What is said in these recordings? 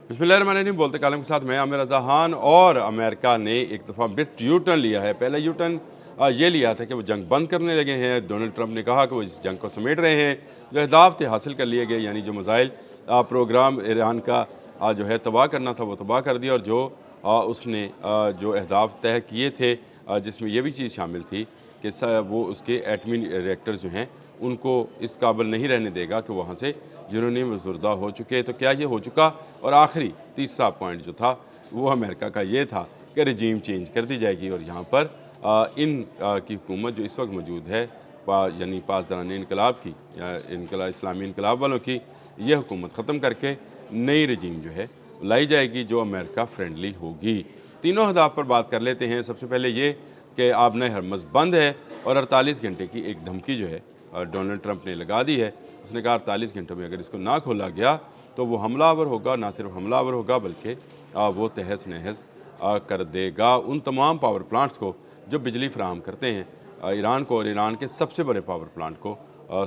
बिस्मिल्लाहिर्रहमानिर्रहीम। बोलते कालम के साथ मैं आमिर रज़ा खान। और अमेरिका ने एक दफ़ा फिर यू टर्न लिया है। पहला यू टर्न ये लिया था कि वो जंग बंद करने लगे हैं। डोनाल्ड ट्रंप ने कहा कि वो इस जंग को समेट रहे हैं। जो अहदाफ थे हासिल कर लिए गए, यानी जो मिसाइल प्रोग्राम ईरान का जो है तबाह करना था वो तबाह कर दिया। और जो उसने जो अहदाफ तय किए थे, जिसमें यह भी चीज़ शामिल थी कि वो उसके एटमी रिएक्टर्स जो हैं उनको इस काबिल नहीं रहने देगा कि वहाँ से जिन्होंने मसुरदा हो चुके। तो क्या ये हो चुका? और आखिरी तीसरा पॉइंट जो था वो अमेरिका का ये था कि रजीम चेंज कर दी जाएगी। और यहाँ पर की हुकूमत जो इस वक्त मौजूद है, यानी पासदारान इनकलाब की या इस्लामी इनकलाब वालों की, ये हुकूमत ख़त्म करके नई रजीम जो है लाई जाएगी जो अमेरिका फ्रेंडली होगी। तीनों अहदाफ पर बात कर लेते हैं। सबसे पहले ये कि आबना हरमज़ बंद है और 48 घंटे की एक धमकी जो है डोनाल्ड ट्रंप ने लगा दी है। उसने कहा 48 घंटों में अगर इसको ना खोला गया तो वो हमलावर होगा, ना सिर्फ हमलावर होगा बल्कि वो तहस नहस कर देगा उन तमाम पावर प्लांट्स को जो बिजली फराहम करते हैं ईरान को। और ईरान के सबसे बड़े पावर प्लांट को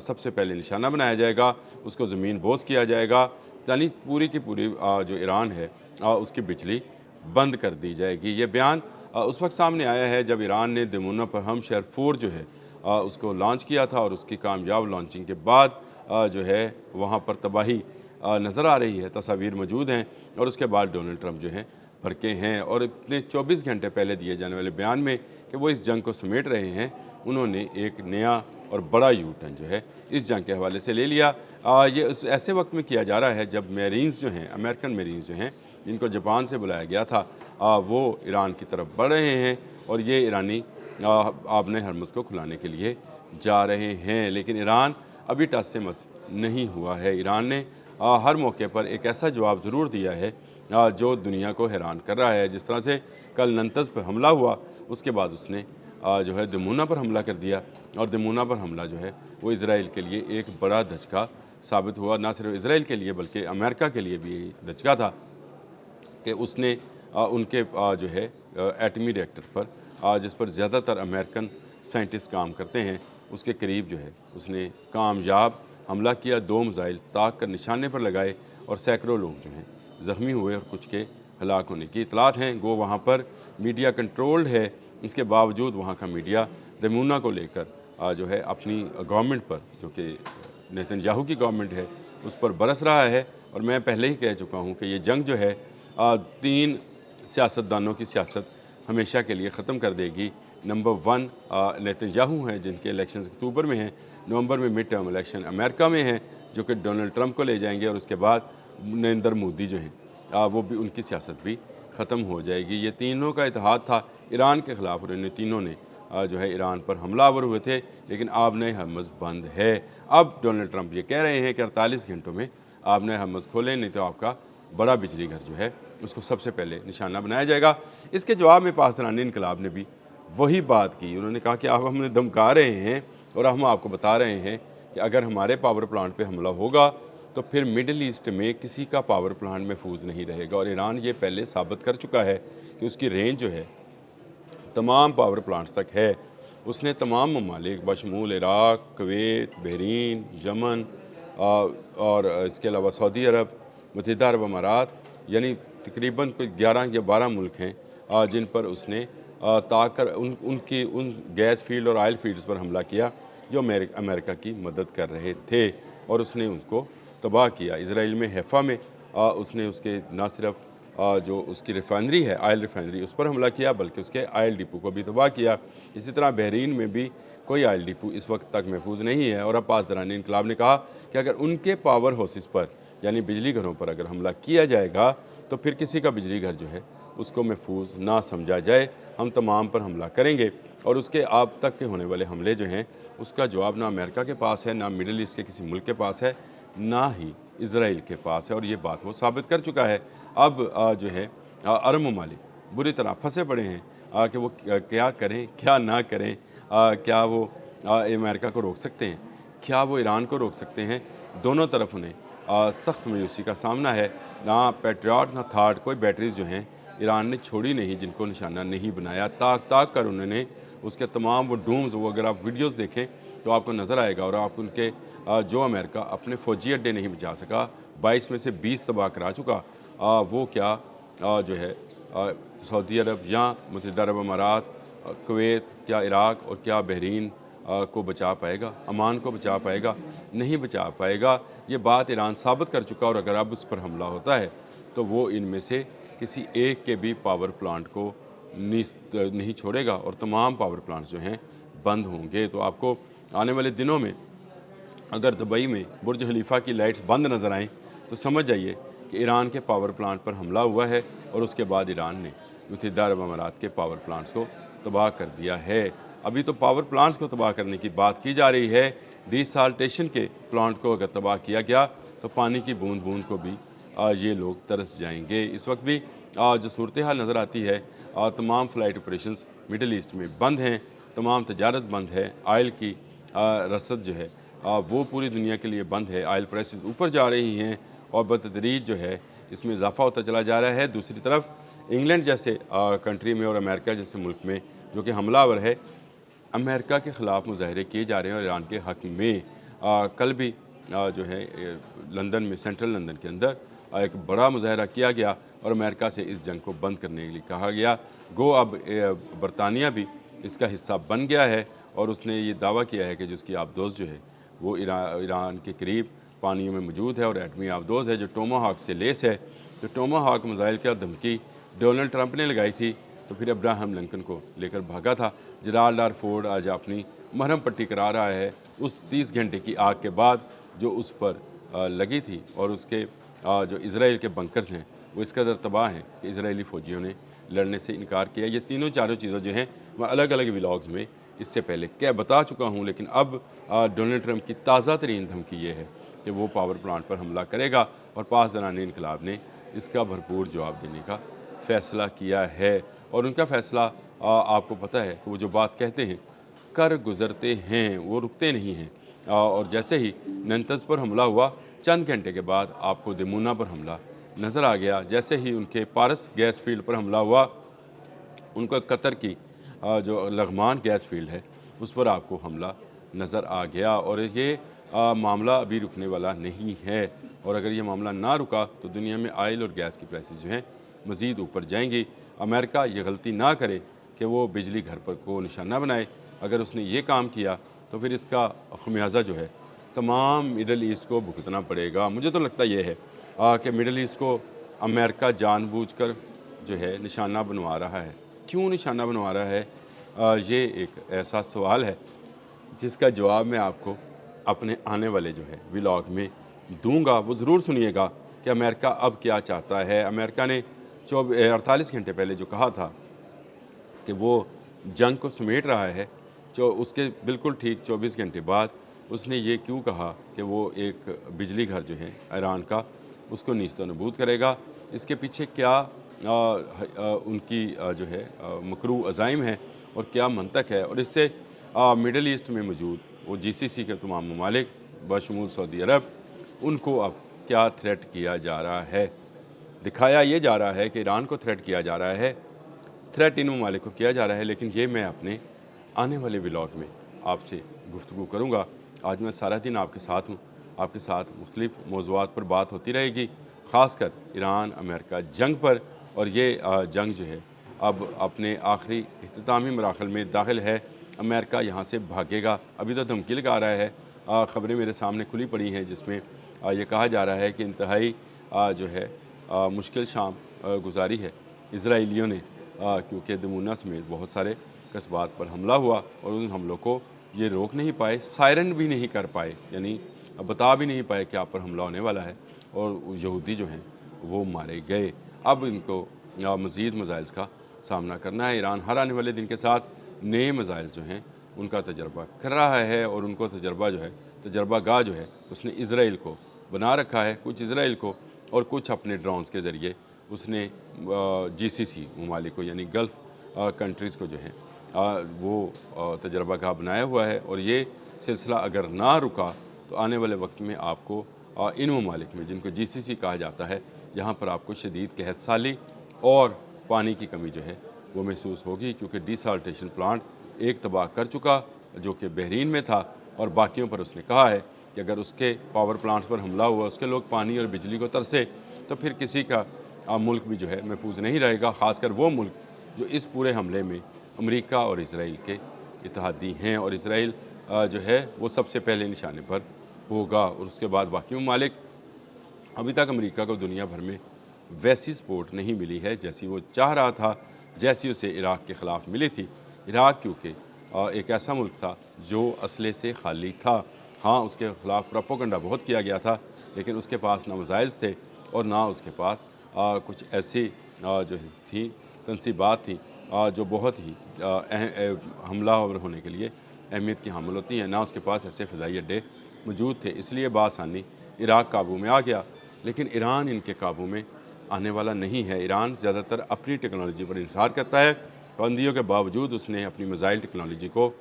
सबसे पहले निशाना बनाया जाएगा, उसको ज़मीन बोझ किया जाएगा, यानी पूरी की पूरी जो ईरान है उसकी बिजली बंद कर दी जाएगी। ये बयान उस वक्त सामने आया है जब ईरान ने दमूना पर हम शहर 4 जो है उसको लॉन्च किया था। और उसकी कामयाब लॉन्चिंग के बाद जो है वहाँ पर तबाही नज़र आ रही है, तस्वीर मौजूद हैं। और उसके बाद डोनाल्ड ट्रंप जो हैं भड़के हैं और इतने 24 घंटे पहले दिए जाने वाले बयान में कि वो इस जंग को समेट रहे हैं, उन्होंने एक नया और बड़ा यू टर्न जो है इस जंग के हवाले से ले लिया। ये उस ऐसे वक्त में किया जा रहा है जब मेरीन्स जो हैं, अमेरिकन मेरीन्स जो हैं, जिनको जापान से बुलाया गया था, वो ईरान की तरफ बढ़ रहे हैं। और ये ईरानी आबने हरमज़ को खुलाने के लिए जा रहे हैं। लेकिन ईरान अभी टस से मस नहीं हुआ है। ईरान ने हर मौके पर एक ऐसा जवाब ज़रूर दिया है जो दुनिया को हैरान कर रहा है। जिस तरह से कल नंतज़ पर हमला हुआ, उसके बाद उसने जो है दमूना पर हमला कर दिया। और दमूना पर हमला जो है वो इसराइल के लिए एक बड़ा धचका साबित हुआ। ना सिर्फ इसराइल के लिए बल्कि अमेरिका के लिए भी धचका था कि उसने उनके जो है एटमी रिएक्टर पर जिस पर ज़्यादातर अमेरिकन साइंटिस्ट काम करते हैं, उसके करीब जो है उसने कामयाब हमला किया। 2 मिसाइल ताक कर निशाने पर लगाए और सैकड़ों लोग जो हैं ज़ख्मी हुए और कुछ के हलाक होने की इतलात हैं। गो वहाँ पर मीडिया कंट्रोल्ड है, इसके बावजूद वहाँ का मीडिया दमूना को लेकर जो है अपनी गवर्नमेंट पर, जो कि नेतन्याहू की गवर्नमेंट है, उस पर बरस रहा है। और मैं पहले ही कह चुका हूँ कि ये जंग जो है 3 सियासतदानों की सियासत हमेशा के लिए ख़त्म कर देगी। नंबर 1 नेतन्याहू हैं जिनके इलेक्शन अक्टूबर में हैं, नवंबर में मिड टर्म इलेक्शन अमेरिका में हैं जो कि डोनाल्ड ट्रंप को ले जाएंगे। और उसके बाद नरेंद्र मोदी जो हैं वो भी, उनकी सियासत भी ख़त्म हो जाएगी। ये तीनों का इत्तेहाद था ईरान के ख़िलाफ़ और इन तीनों ने जो है ईरान पर हमलावर हुए थे। लेकिन आबने हरमज़ बंद है। अब डोनाल्ड ट्रंप ये कह रहे हैं कि 48 घंटों में आबने हरमज़ खोलें, नहीं तो आपका बड़ा बिजली घर जो है उसको सबसे पहले निशाना बनाया जाएगा। इसके जवाब में पासदारान इनकलाब ने भी वही बात की। उन्होंने कहा कि आप हमें धमका रहे हैं और हम आपको बता रहे हैं कि अगर हमारे पावर प्लांट पे हमला होगा तो फिर मिडल ईस्ट में किसी का पावर प्लांट महफूज नहीं रहेगा। और ईरान ये पहले साबित कर चुका है कि उसकी रेंज जो है तमाम पावर प्लांट्स तक है। उसने तमाम ममालिक बशमूल इराक़, कुवैत, बहरीन, यमन और इसके अलावा सऊदी अरब, मुत्तहिदा अरब अमारात, यानी तकरीबन कोई 11 या 12 मुल्क हैं जिन पर उसने ताकर उनकी उन गैस फील्ड और आयल फील्ड्स पर हमला किया जो अमेरिका की मदद कर रहे थे। और उसने उसको तबाह किया। इसराइल में हैफ़ा में उसने उसके ना सिर्फ जो उसकी रिफाइनरी है, आयल रिफाइनरी, उस पर हमला किया बल्कि उसके आयल डिपो को भी तबाह किया। इसी तरह बहरीन में भी कोई आयल डिपो इस वक्त तक महफूज नहीं है। और अब पासदारान इनकलाब ने कहा कि अगर उनके पावर हाउसेस पर, यानी बिजली घरों पर अगर हमला किया जाएगा तो फिर किसी का बिजली घर जो है उसको महफूज ना समझा जाए, हम तमाम पर हमला करेंगे। और उसके अब तक के होने वाले हमले जो हैं उसका जवाब ना अमेरिका के पास है, ना मिडल ईस्ट के किसी मुल्क के पास है, ना ही इसराइल के पास है। और ये बात वो साबित कर चुका है। अब जो है अरब ममालिक बुरी तरह फंसे पड़े हैं कि वो क्या करें क्या ना करें। क्या वो अमेरिका को रोक सकते हैं, क्या वो ईरान को रोक सकते हैं? दोनों तरफ उन्हें सख्त मायूसी का सामना है। ना पैट्रियट ना थार्ड कोई बैटरीज जो हैं ईरान ने छोड़ी नहीं जिनको निशाना नहीं बनाया। ताक कर उन्होंने उसके तमाम वो डूम्स, वो अगर आप वीडियोस देखें तो आपको नज़र आएगा। और आप उनके जो अमेरिका अपने फ़ौजी अड्डे नहीं बचा सका, 22 में से 20 तबाह करा चुका, वो क्या जो है सऊदी अरब या मुत्तहिदा अरब अमारात, कुवैत, क्या इराक़ और क्या बहरीन को बचा पाएगा, अमान को बचा पाएगा? नहीं बचा पाएगा। ये बात ईरान साबित कर चुका, और अगर अब उस पर हमला होता है तो वो इनमें से किसी एक के भी पावर प्लांट को नहीं छोड़ेगा, और तमाम पावर प्लांट्स जो हैं बंद होंगे। तो आपको आने वाले दिनों में अगर दुबई में बुर्ज खलीफा की लाइट्स बंद नज़र आएँ तो समझ जाइए कि ईरान के पावर प्लांट पर हमला हुआ है, और उसके बाद ईरान ने मुत्तहिदा अरब अमारात के पावर प्लांट्स को तबाह कर दिया है। अभी तो पावर प्लांट्स को तबाह करने की बात की जा रही है। डिसाल्टेशन के प्लांट को अगर तबाह किया गया तो पानी की बूंद बूंद को भी ये लोग तरस जाएंगे। इस वक्त भी जो सूरत हाल नज़र आती है, तमाम फ़्लाइट ऑपरेशंस मिडल ईस्ट में बंद हैं, तमाम तजारत बंद है, आयल की रसद जो है वो पूरी दुनिया के लिए बंद है। आयल प्राइसेस ऊपर जा रही हैं और बतदरीज जो है इसमें इजाफा होता चला जा रहा है। दूसरी तरफ इंग्लैंड जैसे कंट्री में और अमेरिका जैसे मुल्क में जो कि हमलावर है, अमेरिका के ख़िलाफ़ मुजाहरे किए जा रहे हैं और ईरान के हक़ में कल भी जो है लंदन में, सेंट्रल लंदन के अंदर एक बड़ा मुजाहरा किया गया और अमेरिका से इस जंग को बंद करने के लिए कहा गया। गो अब बरतानिया भी इसका हिस्सा बन गया है, और उसने ये दावा किया है कि जिसकी आबदोज़ जो है वो ईरान के करीब पानियों में मौजूद है और एटमी आबदोज़ है जो टोमाहाक से लेस है। तो टोमाहाक मिसाइल का धमकी डोनाल्ड ट्रंप ने लगाई थी, तो फिर अब्राहम लिंकन को लेकर भागा था। जेराल्ड आर फोर्ड आज अपनी मरहम पट्टी करा रहा है उस 30 घंटे की आग के बाद जो उस पर लगी थी, और उसके जो इज़राइल के बंकर्स हैं वो इस कदर तबाह हैं कि इज़राइली फ़ौजियों ने लड़ने से इनकार किया। ये तीनों चारों चीज़ें जो हैं मैं अलग अलग व्लॉग्स में इससे पहले क्या बता चुका हूँ, लेकिन अब डोनाल्ड ट्रंप की ताज़ा तरीन धमकी ये है कि वो पावर प्लांट पर हमला करेगा, और पासदारान इनकलाब ने इसका भरपूर जवाब देने का फ़ैसला किया है। और उनका फ़ैसला आपको पता है कि वो जो बात कहते हैं कर गुज़रते हैं, वो रुकते नहीं हैं। और जैसे ही नंतज़ पर हमला हुआ, चंद घंटे के बाद आपको दिमुना पर हमला नज़र आ गया। जैसे ही उनके पारस गैस फील्ड पर हमला हुआ, उनका कतर की जो लग़मान गैस फील्ड है उस पर आपको हमला नज़र आ गया। और ये मामला अभी रुकने वाला नहीं है, और अगर ये मामला ना रुका तो दुनिया में आयल और गैस की प्राइसेस जो हैं मज़ीद ऊपर जाएंगी। अमेरिका ये गलती ना करे कि वो बिजली घर पर को निशाना बनाए। अगर उसने ये काम किया तो फिर इसका खमियाजा जो है तमाम मिडल ईस्ट को भुगतना पड़ेगा। मुझे तो लगता ये है कि मिडल ईस्ट को अमेरिका जानबूझकर जो है निशाना बनवा रहा है। क्यों निशाना बनवा रहा है, ये एक ऐसा सवाल है जिसका जवाब मैं आपको अपने आने वाले जो है व्लॉग में दूंगा। वो ज़रूर सुनिएगा कि अमेरिका अब क्या चाहता है। अमेरिका ने 48 घंटे पहले जो कहा था कि वो जंग को समेट रहा है, जो उसके बिल्कुल ठीक 24 घंटे बाद उसने ये क्यों कहा कि वो एक बिजली घर जो है ईरान का उसको नीस्तो नबूद करेगा। इसके पीछे क्या उनकी जो है मकरू अज़ाइम है और क्या मंतक है, और इससे मिडल ईस्ट में मौजूद वो GCC के तमाम ममालिक बशमूल सऊदी अरब, उनको अब क्या थ्रेट किया जा रहा है। दिखाया ये जा रहा है कि ईरान को थ्रेट किया जा रहा है, थ्रेट इन ममालिक को किया जा रहा है, लेकिन ये मैं अपने आने वाले व्लॉग में आपसे गुफ्तगू करूँगा। आज मैं सारा दिन आपके साथ हूँ, आपके साथ मुख्तलिफ मौज़ूआत पर बात होती रहेगी, ख़ासकर ईरान अमेरिका जंग पर। और ये जंग जो है अब अपने आखिरी इख्तितामी मराहल में दाखिल है। अमेरिका यहाँ से भागेगा, अभी तो धमकी लगा रहा है। ख़बरें मेरे सामने खुली पड़ी हैं जिसमें ये कहा जा रहा है कि इंतहाई जो है मुश्किल शाम गुजारी है इसराइलियों ने, क्योंकि दमूना समेत बहुत सारे कस्बात पर हमला हुआ और उन हमलों को ये रोक नहीं पाए, सायरन भी नहीं कर पाए, यानी बता भी नहीं पाए कि आप पर हमला होने वाला है, और यहूदी जो हैं वो मारे गए। अब इनको मज़ीद मिसाइल्स का सामना करना है। ईरान हर आने वाले दिन के साथ नए मिसाइल जो हैं उनका तजर्बा कर रहा है, और उनको तजर्बा जो है तजर्बा गाह जो है उसने इसराइल को बना रखा है, कुछ इसराइल को और कुछ अपने ड्रोन्स के ज़रिए उसने GCC ममालिक को यानी गल्फ़ कंट्रीज़ को जो है वो तजर्बा गाह बनाया हुआ है। और ये सिलसिला अगर ना रुका तो आने वाले वक्त में आपको इन ममालिक में जिनको GCC कहा जाता है, यहाँ पर आपको शदीद कहत साली और पानी की कमी जो है वो महसूस होगी, क्योंकि डिसाल्टेशन प्लांट एक तबाह कर चुका जो कि बहरीन में था, और बाकियों पर उसने कहा है कि अगर उसके पावर प्लांट्स पर हमला हुआ, उसके लोग पानी और बिजली को तरसे, तो फिर किसी का मुल्क भी जो है महफूज नहीं रहेगा, ख़ासकर वो मुल्क जो इस पूरे हमले में अमेरिका और इसराइल के इत्तेहादी हैं, और इसराइल जो है वो सबसे पहले निशाने पर होगा, और उसके बाद बाकी ममालिक। अभी तक अमेरिका को दुनिया भर में वैसी सपोर्ट नहीं मिली है जैसी वो चाह रहा था, जैसी उसे इराक़ के ख़िलाफ़ मिली थी। इराक़ क्योंकि एक ऐसा मुल्क था जो असले से खाली था। हाँ, उसके ख़िलाफ़ प्रोपेगेंडा बहुत किया गया था, लेकिन उसके पास ना मिसाइल्स थे और ना उसके पास कुछ ऐसी जो थी तनसीबात थी जो बहुत ही हमलावर होने के लिए अहमियत की हामिल होती हैं। ना उसके पास ऐसे फ़िज़ाई अड्डे मौजूद थे, इसलिए बासानी इराक़ काबू में आ गया। लेकिन ईरान इनके काबू में आने वाला नहीं है। ईरान ज़्यादातर अपनी टेक्नोलॉजी पर इंसार करता है। पाबंदियों के बावजूद उसने अपनी मिसाइल टेक्नोलॉजी को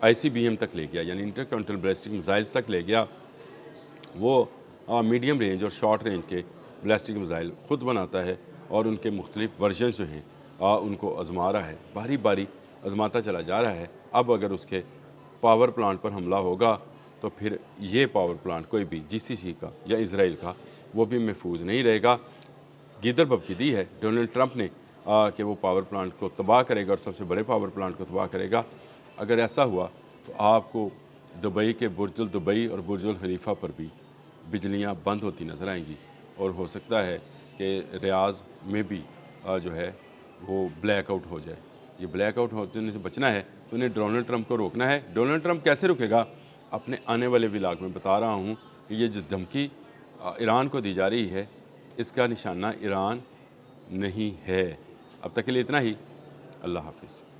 ICBM तक ले गया, यानी इंटरकॉन्टिनेंटल बैलिस्टिक मिसाइल्स तक ले गया। वो मीडियम रेंज और शॉर्ट रेंज के बैलिस्टिक मिसाइल ख़ुद बनाता है और उनके मुख्तलिफ वर्जन जो हैं उनको आज़मा रहा है, बारी बारी आज़माता चला जा रहा है। अब अगर उसके पावर प्लांट पर हमला होगा तो फिर ये पावर प्लांट कोई भी GCC का या इसराइल का वो भी महफूज नहीं रहेगा। गिदर भभकी दी है डोनाल्ड ट्रंप ने कि वो पावर प्लांट को तबाह करेगा और सबसे बड़े पावर प्लांट को तबाह करेगा। अगर ऐसा हुआ तो आपको दुबई के बुर्जुल दुबई और बुर्जुल खलीफा पर भी बिजलियां बंद होती नज़र आएंगी, और हो सकता है कि रियाज़ में भी जो है वो ब्लैक आउट हो जाए। ये ब्लैक आउट होने से बचना है तो उन्हें डोनाल्ड ट्रंप को रोकना है। डोनाल्ड ट्रंप कैसे रुकेगा, अपने आने वाले व्लॉग में बता रहा हूँ कि ये जो धमकी ईरान को दी जा रही है, इसका निशाना ईरान नहीं है। अब तक के लिए इतना ही। अल्लाह हाफिज़।